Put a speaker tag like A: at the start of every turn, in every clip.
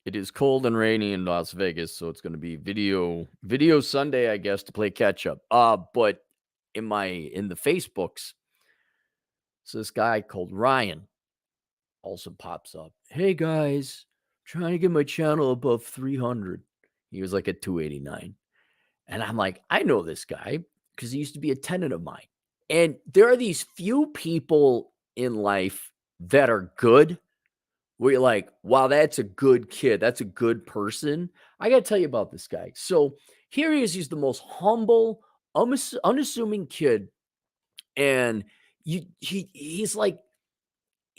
A: It is cold and rainy in Las Vegas, so it's gonna be video Sunday, I guess, to play catch up. But in the Facebooks, so this guy called Ryan also pops up. Hey guys, trying to get my channel above 300. He was like at 289. And I'm like, I know this guy because he used to be a tenant of mine. And there are these few people in life that are good where you're like, wow, that's a good kid. That's a good person. I got to tell you about this guy. So here he is. He's the most humble, unassuming kid. And he's like,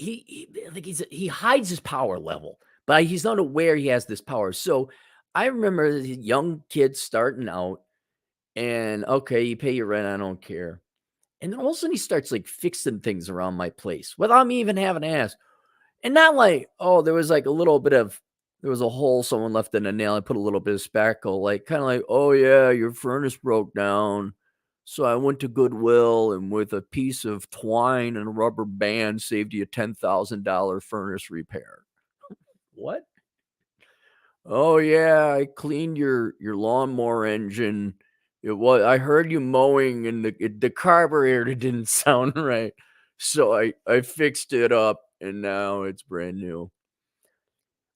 A: I think he hides his power level, but he's not aware he has this power. So I remember the young kids starting out and okay, you pay your rent. I don't care. And then all of a sudden he starts like fixing things around my place without me even having to ask. And not like, oh, there was like a little bit of there was a hole someone left in a nail. I put a little bit of spackle, like kind of like, oh yeah, your furnace broke down. So I went to Goodwill and with a piece of twine and a rubber band saved you a $10,000 furnace repair. What? Oh yeah, I cleaned your lawnmower engine. It was I heard you mowing and the carburetor didn't sound right. So I fixed it up and now it's brand new.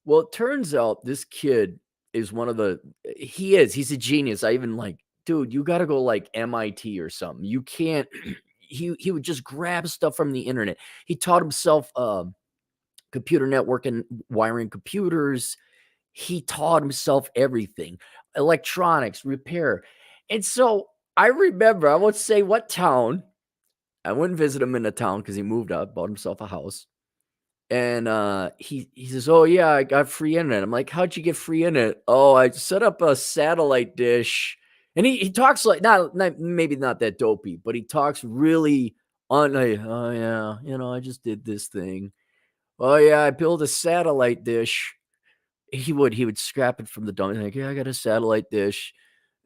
A: Well, it turns out this kid is one of the he's a genius. I even like, dude, you got to go like MIT or something. You can't he would just grab stuff from the internet. He taught himself computer networking, wiring computers. He taught himself everything, electronics, repair. And so I remember, I won't say what town. I went and visit him in the town because he moved out, bought himself a house. And he says, "Oh yeah, I got free internet." I'm like, "How'd you get free internet?" "Oh, I set up a satellite dish." And he talks like not maybe not that dopey, but he talks really on like, "Oh yeah, I just did this thing. Oh yeah, I built a satellite dish." He would scrap it from the dummy, like, "Yeah, I got a satellite dish."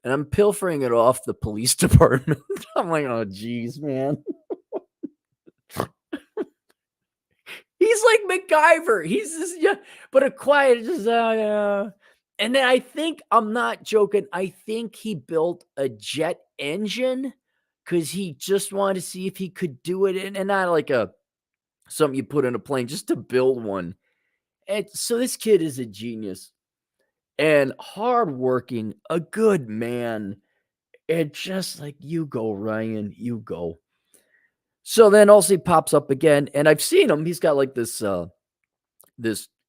A: And I'm pilfering it off the police department. I'm like, "Oh, geez, man." He's like MacGyver. He's just yeah, but a quiet, just yeah. And then I think I'm not joking. I think he built a jet engine because he just wanted to see if he could do it, and not like a something you put in a plane, just to build one. And so this kid is a genius and hardworking, a good man, and just like you go, Ryan, you go. So then also he pops up again, and I've seen him. He's got like this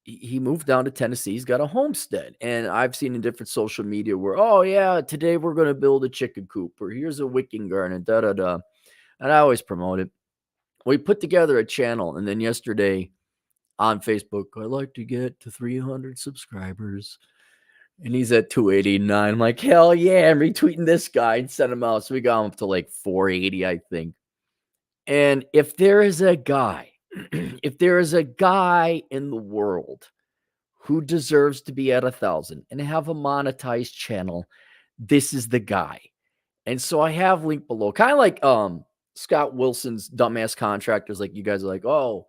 A: he moved down to Tennessee. He's got a homestead. And I've seen in different social media where, oh yeah, today we're gonna build a chicken coop, or here's a wicking garden, da da da. And I always promote it. We put together a channel, and then yesterday on Facebook, I'd like to get to 300 subscribers. And he's at 289. I'm like, hell yeah, I'm retweeting this guy and send him out. So we got him up to like 480, I think. And if there is a guy, if there is a guy in the world who deserves to be at 1,000 and have a monetized channel, this is the guy. And so I have linked below, kind of like Scott Wilson's dumbass contractors. Like you guys are like, oh,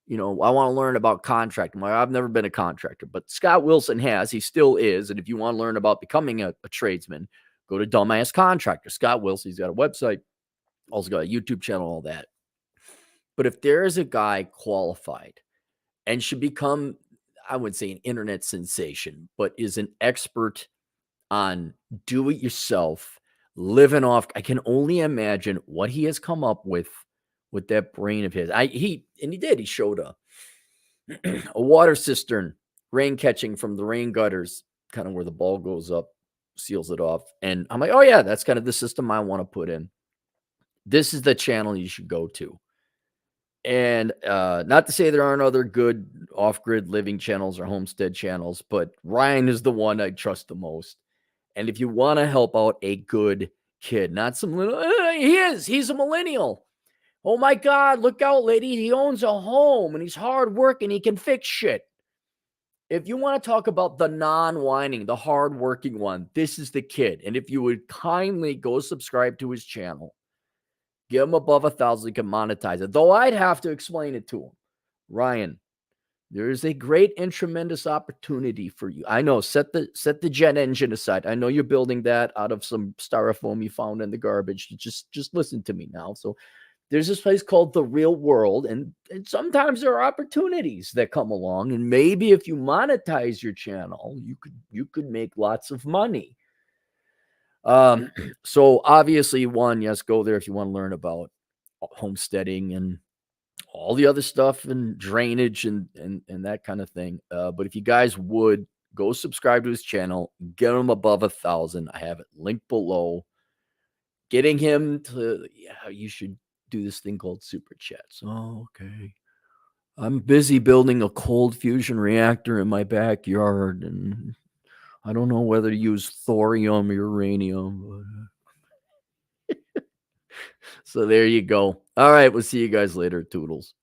A: I want to learn about contracting. Like, I've never been a contractor, but Scott Wilson has. He still is. And if you want to learn about becoming a tradesman, go to Dumbass Contractor. Scott Wilson, he's got a website, also got a YouTube channel, all that. But if there is a guy qualified and should become, I wouldn't say an internet sensation, but is an expert on do it yourself, living off. I can only imagine what he has come up with that brain of his. He did. He showed a water cistern, rain catching from the rain gutters, kind of where the ball goes up, seals it off. And I'm like, oh yeah, that's kind of the system I want to put in. This is the channel you should go to. And not to say there aren't other good off-grid living channels or homestead channels, but Ryan is the one I trust the most. And if you want to help out a good kid, not some little, he's a millennial. Oh my God, look out, lady. He owns a home and he's hardworking. He can fix shit. If you want to talk about the non-whining, the hardworking one, this is the kid. And if you would kindly go subscribe to his channel, get him above 1,000, he can monetize it. Though I'd have to explain it to him. Ryan, There is a great and tremendous opportunity for you. I know, set the jet engine aside. I know you're building that out of some styrofoam you found in the garbage. Just listen to me now. So there's this place called the real world, and sometimes there are opportunities that come along, and maybe if you monetize your channel, you could make lots of money. Um, so obviously, one, yes, go there if you want to learn about homesteading and all the other stuff and drainage and that kind of thing. But if you guys would go subscribe to his channel, get him above 1,000. I have it linked below. Getting him to, yeah, you should do this thing called super chats. Oh, okay. I'm busy building a cold fusion reactor in my backyard, and I don't know whether to use thorium or uranium. So there you go. All right, we'll see you guys later. Toodles.